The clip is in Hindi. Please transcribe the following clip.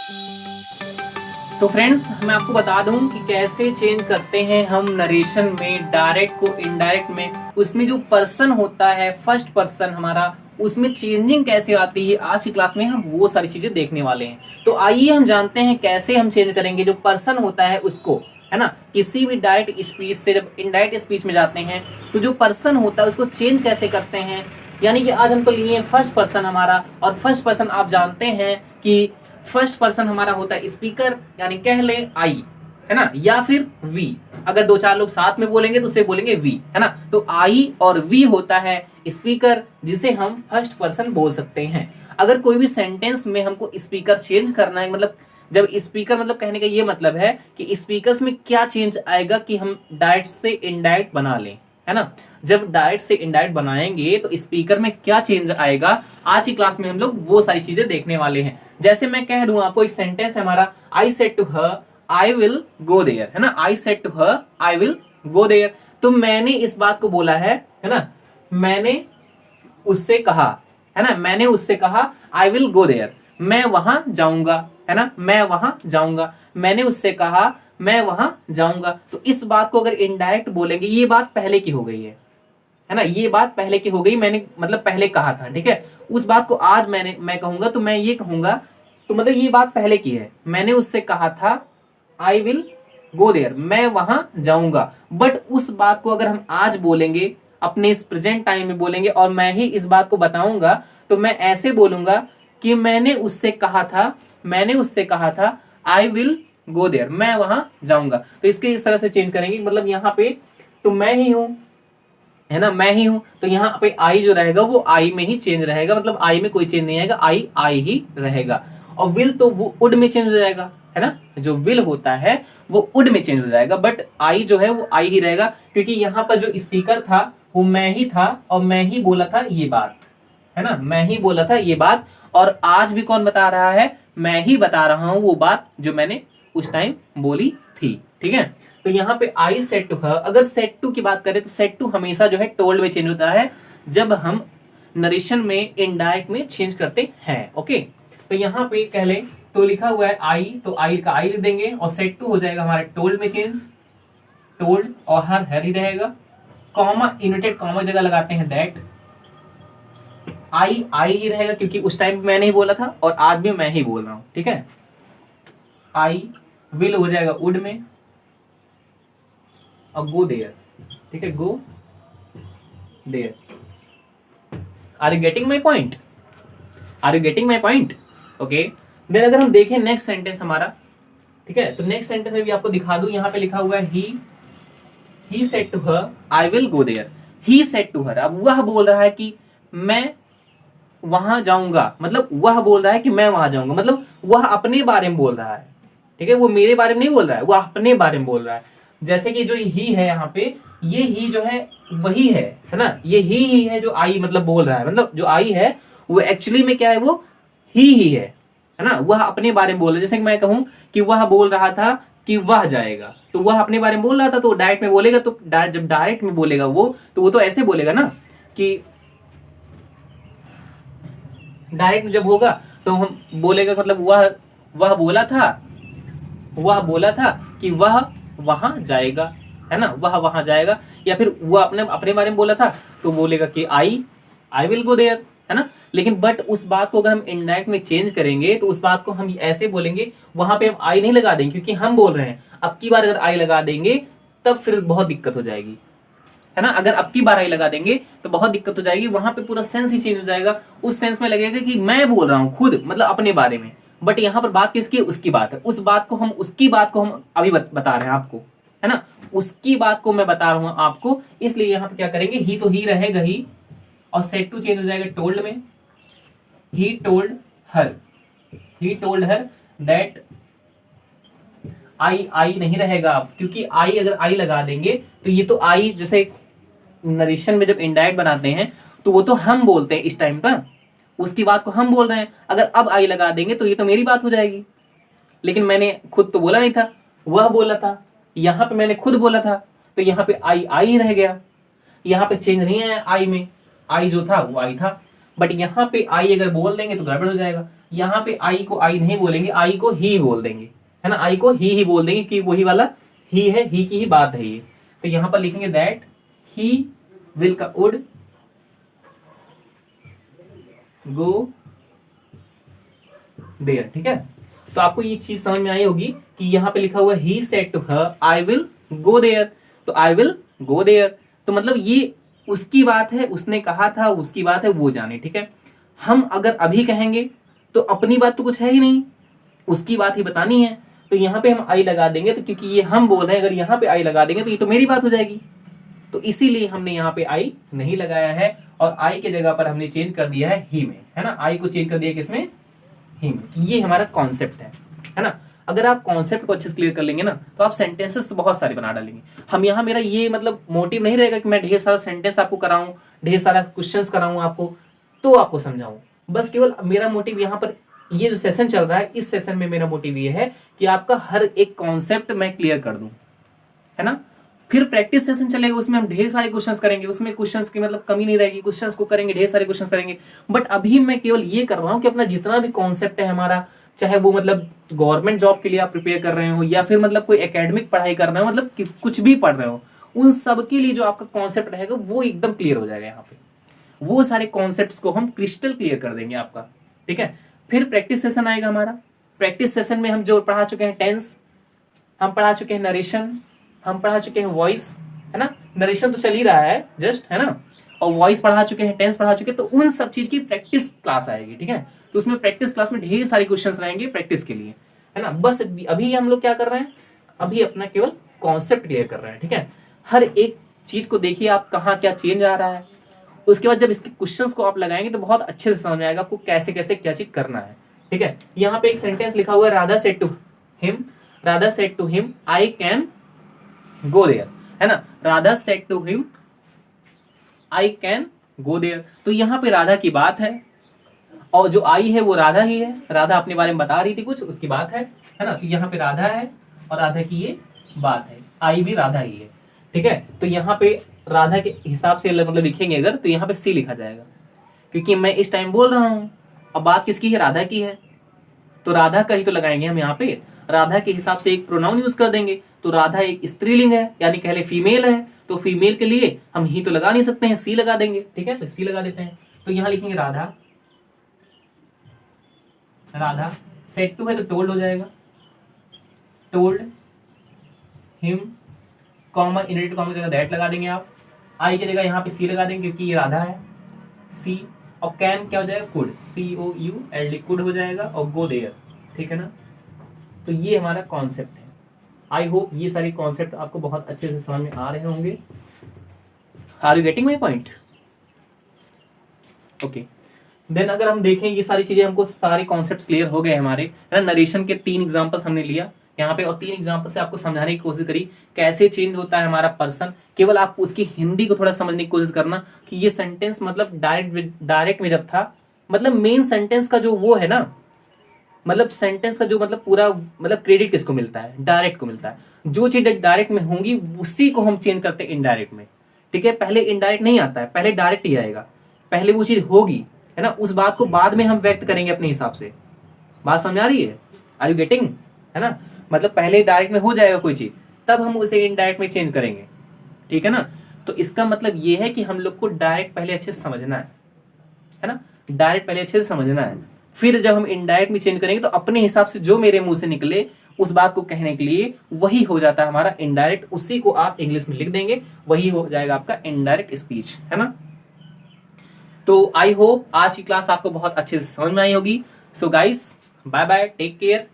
तो फ्रेंड्स मैं आपको बता दूं कि कैसे चेंज करते हैं हम नरेशन में डायरेक्ट को इनडायरेक्ट में। उसमें जो पर्सन होता है फर्स्ट पर्सन हमारा, उसमें चेंजिंग कैसे आती है आज की क्लास में हम वो सारी चीजें देखने वाले हैं। तो आइए हम जानते हैं कैसे हम चेंज करेंगे जो पर्सन होता है उसको, है ना। किसी भी डायरेक्ट स्पीच से जब इनडायरेक्ट स्पीच में जाते हैं तो जो पर्सन होता है उसको चेंज कैसे करते हैं। यानी कि आज हम तो लिए फर्स्ट पर्सन हमारा, और फर्स्ट पर्सन आप जानते हैं कि फर्स्ट पर्सन हमारा होता है स्पीकर, यानी कह ले आई, है ना, या फिर वी। अगर दो चार लोग साथ में बोलेंगे तो उसे बोलेंगे वी, है ना। तो आई और वी होता है स्पीकर, जिसे हम फर्स्ट पर्सन बोल सकते हैं। अगर कोई भी सेंटेंस में हमको स्पीकर चेंज करना है, मतलब जब स्पीकर मतलब कहने का ये मतलब है कि स्पीकर्स में क्या चेंज आएगा कि हम डायरेक्ट से इनडायरेक्ट बना लें, है ना। जब डायरेक्ट से इनडायरेक्ट बनाएंगे तो स्पीकर में क्या चेंज आएगा, आज की क्लास में हम लोग वो सारी चीजें देखने वाले हैं। जैसे मैं कह दूं आपको, एक सेंटेंस है हमारा, I said to her I will go there, है ना। I said to her I will go there. तो मैंने इस बात को बोला है ना। मैंने उससे कहा, है ना, मैंने उससे कहा आई विल गो देयर, मैं वहां जाऊंगा, है ना, मैं वहां जाऊंगा। मैंने उससे कहा मैं वहां जाऊंगा। तो इस बात को अगर इनडायरेक्ट बोलेंगे, ये बात पहले की हो गई है ना, ये बात पहले की हो गई, मैंने मतलब पहले कहा था, ठीक है। उस बात को आज मैं कहूंगा तो मैं ये कहूंगा, तो मतलब ये बात पहले की है। मैंने उससे कहा था आई विल गो देयर, मैं वहां जाऊंगा। बट उस बात को अगर हम आज बोलेंगे, अपने इस प्रेजेंट टाइम में बोलेंगे, और मैं ही इस बात को बताऊंगा, तो मैं ऐसे बोलूंगा कि मैंने उससे कहा था, मैंने उससे कहा था आई विल गो देयर, मैं वहां जाऊंगा। तो इसके इस तरह से चेंज करेंगे, मतलब यहाँ पे तो मैं ही हूं, है ना, मैं ही हूं, तो यहाँ पे आई जो रहेगा वो आई में ही चेंज रहेगा, मतलब आई में कोई चेंज नहीं आएगा, आई आई ही रहेगा। और विल तो वो उड में चेंज हो जाएगा, है ना। जो विल होता है वो उड में चेंज हो जाएगा, बट आई जो है वो आई ही रहेगा, क्योंकि यहाँ पर जो स्पीकर था वो मैं ही था, और मैं ही बोला था ये बात, है ना, मैं ही बोला था ये बात। और आज भी कौन बता रहा है, मैं ही बता रहा हूं वो बात जो मैंने उस टाइम बोली थी, ठीक है। तो यहाँ पे आई सेड टू हर, अगर सेड टू की बात करें तो सेड टू हमेशा जो है टोल्ड में चेंज होता है, जब हम नरेशन में इनडायरेक्ट में चेंज करते हैं, ओके। तो यहाँ पे कह ले तो लिखा हुआ है आई, तो आई का आई लिख देंगे, और सेड टू हो जाएगा हमारे टोल्ड में चेंज, टोल्ड, और हर ही रहेगा। कॉमा, इन्वर्टेड कॉमा जगह लगाते हैं दैट, आई ही रहेगा, क्योंकि उस टाइम मैंने ही बोला था और आज भी मैं ही बोल रहा हूं, ठीक है। आई विल हो जाएगा वुड में, और गो देयर, ठीक है, go there. Are you getting my point, are you getting my point, okay. Then अगर हम देखें नेक्स्ट सेंटेंस हमारा, ठीक है, तो नेक्स्ट सेंटेंस में भी आपको दिखा दूं, यहाँ पे लिखा हुआ है he said to her I will go there. He said to her, अब वह बोल रहा है कि मैं वहां जाऊंगा, मतलब वह बोल रहा है कि मैं वहां जाऊंगा, मतलब वह अपने बारे में बोल रहा है, ठीक है, वो मेरे बारे में नहीं बोल रहा है, वो अपने बारे में बोल रहा है। जैसे कि जो ही है यहाँ पे, ये ही जो है वही है ना, ये ही है जो आई मतलब बोल रहा है, मतलब जो आई है वो एक्चुअली में क्या है, वो ही है ना। वह अपने बारे में बोल रहा है। जैसे कि मैं कहूं कि वह बोल रहा था कि वह जाएगा, तो वह अपने बारे में बोल रहा था, तो डायरेक्ट में बोलेगा, तो जब डायरेक्ट में बोलेगा वो, तो वो तो ऐसे बोलेगा ना कि डायरेक्ट जब होगा तो हम बोलेगा, मतलब वह बोला था, वह बोला था कि वह वहां जाएगा, है ना, वह वहां जाएगा। या फिर वह अपने अपने बारे में बोला था तो बोलेगा कि आई विल गो देयर, है ना। लेकिन बट उस बात को अगर हम इनडायरेक्ट में चेंज करेंगे तो उस बात को हम ऐसे बोलेंगे, वहां पे हम आई नहीं लगा देंगे, क्योंकि हम बोल रहे हैं। अब की बार अगर आई लगा देंगे तब फिर बहुत दिक्कत हो जाएगी, है ना। अगर अब की बार आई लगा देंगे तो बहुत दिक्कत हो जाएगी, वहां पे पूरा सेंस ही चेंज हो जाएगा। उस सेंस में लगेगा कि मैं बोल रहा हूं खुद, मतलब अपने बारे में, बट यहाँ पर बात किसकी, उसकी बात है। उस बात को हम, उसकी बात को हम अभी बता रहे हैं आपको, है ना, उसकी बात को मैं बता रहा हूं आपको। इसलिए यहाँ पे क्या करेंगे, ही तो ही रहेगा ही, और सेड टू चेंज हो जाएगा टोल्ड में। He told her, he told her that, आई नहीं रहेगा अब, क्योंकि आई अगर आई लगा देंगे तो ये तो आई, जैसे नरेशन में जब इनडायरेक्ट बनाते हैं तो वो तो हम बोलते हैं इस टाइम पर, उसकी बात को हम बोल रहे हैं। अगर अब आई लगा देंगे तो ये तो मेरी बात हो जाएगी, लेकिन मैंने खुद तो बोला नहीं था, वह बोला था, यहां पे मैंने खुद बोला था, तो यहाँ पे आई आई रह गया, यहाँ पे चेंज नहीं आया आई में, आई जो था वो आई था। बट यहाँ पे आई अगर बोल देंगे तो गड़बड़ हो जाएगा। यहाँ पे आई को आई नहीं बोलेंगे, आई को ही बोल देंगे, है ना, आई को ही बोल देंगे कि वही वाला ही है, ही की ही बात है ये। तो यहां पर लिखेंगे that he will would go there. ठीक है, तो आपको ये चीज समझ में आई होगी कि यहाँ पे लिखा हुआ he said to her I will go there, तो आई विल गो देयर, तो मतलब ये उसकी बात है, उसने कहा था, उसकी बात है, वो जाने। ठीक है, हम अगर अभी कहेंगे तो अपनी बात तो कुछ है ही नहीं, उसकी बात ही बतानी है, तो यहाँ पे हम आई लगा देंगे, तो क्योंकि ये हम बोल रहे हैं, अगर यहाँ पे आई लगा देंगे तो ये तो मेरी बात हो जाएगी, तो इसीलिए हमने यहाँ पे आई नहीं लगाया है, और आई के जगह पर हमने चेंज कर दिया है ही में, है ना, आई को चेंज कर दिया किसमें, ही में। ये हमारा कॉन्सेप्ट है ना। अगर आप कॉन्सेप्ट को अच्छे से क्लियर कर लेंगे ना, तो आप सेंटेंसेस तो बहुत सारे बना डालेंगे। हम यहाँ, मेरा ये मतलब मोटिव नहीं रहेगा कि मैं ढेर सारा सेंटेंस आपको कराऊं, ढेर सारा क्वेश्चंस कराऊं आपको, तो आपको समझाऊं, बस केवल मेरा मोटिव यहाँ पर, ये जो सेशन चल रहा है, इस सेशन में मेरा मोटिव ये है कि आपका हर एक कॉन्सेप्ट मैं क्लियर कर दूं, है ना। फिर प्रैक्टिस सेशन चलेगा, उसमें हम ढेर सारे क्वेश्चंस करेंगे, उसमें क्वेश्चंस की मतलब कमी नहीं रहेगी, क्वेश्चंस को करेंगे, ढेर सारे क्वेश्चंस करेंगे। बट अभी मैं केवल ये कर रहा हूं कि अपना जितना भी कॉन्सेप्ट है हमारा, चाहे वो मतलब गवर्नमेंट जॉब के लिए आप प्रिपेयर कर रहे हो, या फिर मतलब कोई एकेडमिक पढ़ाई कर रहे हो, मतलब कुछ भी पढ़ रहे हो, उन सब के लिए जो आपका कॉन्सेप्ट रहेगा वो एकदम क्लियर हो जाएगा। यहाँ पे वो सारे कॉन्सेप्ट्स को हम क्रिस्टल क्लियर कर देंगे आपका। ठीक है, फिर प्रैक्टिस सेशन आएगा हमारा। प्रैक्टिस सेशन में हम जो पढ़ा चुके हैं टेंस, हम पढ़ा चुके हैं नरेशन, हम पढ़ा चुके हैं वॉइस, है ना, नरेशन तो चल ही रहा है जस्ट, है ना, और वॉइस पढ़ा चुके हैं, टेंस पढ़ा चुके हैं, तो उन सब चीज की प्रैक्टिस क्लास आएगी। ठीक है, तो उसमें प्रैक्टिस क्लास में ढेर सारे क्वेश्चंस रहेंगे प्रैक्टिस के लिए, है ना। बस अभी हम लोग क्या कर रहे हैं, अभी अपना केवल कॉन्सेप्ट क्लियर कर रहे हैं। ठीक है, हर एक चीज को देखिए आप कहाँ क्या चेंज आ रहा है, उसके बाद जब इसके क्वेश्चंस को आप लगाएंगे तो बहुत अच्छे से समझ में आएगा आपको कैसे कैसे क्या चीज करना है। ठीक है, यहाँ पे एक सेंटेंस लिखा हुआ है, Radha said to him, Radha said to him I can go there, है ना, Radha said to him I can go there. तो यहाँ पे राधा की बात है, और जो आई है वो राधा ही है, राधा अपने बारे में बता रही थी कुछ, उसकी बात है ना, तो यहाँ पे राधा है और राधा की ये बात है, आई भी राधा ही है। ठीक है, तो यहाँ पे राधा के हिसाब से मतलब लिखेंगे अगर, तो यहाँ पे सी लिखा जाएगा, क्योंकि मैं इस टाइम बोल रहा हूं, अब बात किसकी है, राधा की है, तो राधा का ही तो लगाएंगे हम यहाँ पे, राधा के हिसाब से एक प्रोनाउन यूज कर देंगे, तो राधा एक स्त्रीलिंग है, यानी कह ले फीमेल है, तो फीमेल के लिए हम ही तो लगा नहीं सकते हैं, सी लगा देंगे। ठीक है, तो सी लगा देते हैं, तो यहाँ लिखेंगे राधा, राधा सेड टू है तो टोल्ड हो जाएगा, told him, comma inverted comma की जगह दैट लगा देंगे आप, आई की जगह यहाँ पे सी लगा देंगे क्योंकि ये राधा है, सी, और कैन क्या हो जाएगा, कुड, COULD कुड हो जाएगा, और गो देयर। ठीक है ना, तो ये हमारा कॉन्सेप्ट है। आई होप ये सारे कॉन्सेप्ट आपको बहुत अच्छे से समझ में आ रहे होंगे। Are you getting my point? Okay, then अगर हम देखें ये सारी चीजें, हमको सारे कॉन्सेप्ट्स क्लियर हो गए हमारे, है ना। नरेशन के 3 एग्जांपल्स हमने लिया यहाँ पे, और 3 एग्जांपल से आपको समझाने की कोशिश करी कैसे चेंज होता है हमारा पर्सन। केवल आप उसकी हिंदी को थोड़ा समझने की कोशिश करना कि ये सेंटेंस मतलब डायरेक्ट में जब था, मतलब मेन सेंटेंस का जो वो है ना, मतलब सेंटेंस का जो मतलब पूरा मतलब क्रेडिट किसको मिलता है, डायरेक्ट को मिलता है। जो चीज डायरेक्ट में होंगी उसी को हम चेंज करते हैं इनडायरेक्ट में। ठीक है, पहले इनडायरेक्ट नहीं आता है, पहले डायरेक्ट ही आएगा, पहले वो चीज होगी, है ना, उस बात को बाद में हम व्यक्त करेंगे अपने हिसाब से। बात समझ आ रही है? Are you getting? है ना, मतलब पहले डायरेक्ट में हो जाएगा कोई चीज, तब हम उसे इनडायरेक्ट में चेंज करेंगे। ठीक है ना, तो इसका मतलब ये है कि हम लोग को डायरेक्ट पहले अच्छे से समझना है ना, डायरेक्ट पहले अच्छे से समझना है, फिर जब हम इनडायरेक्ट में चेंज करेंगे तो अपने हिसाब से जो मेरे मुंह से निकले उस बात को कहने के लिए वही हो जाता है हमारा इनडायरेक्ट, उसी को आप इंग्लिश में लिख देंगे, वही हो जाएगा आपका इनडायरेक्ट स्पीच, है ना। तो आई होप आज की क्लास आपको बहुत अच्छे से समझ में आई होगी। So guys, bye bye, take care.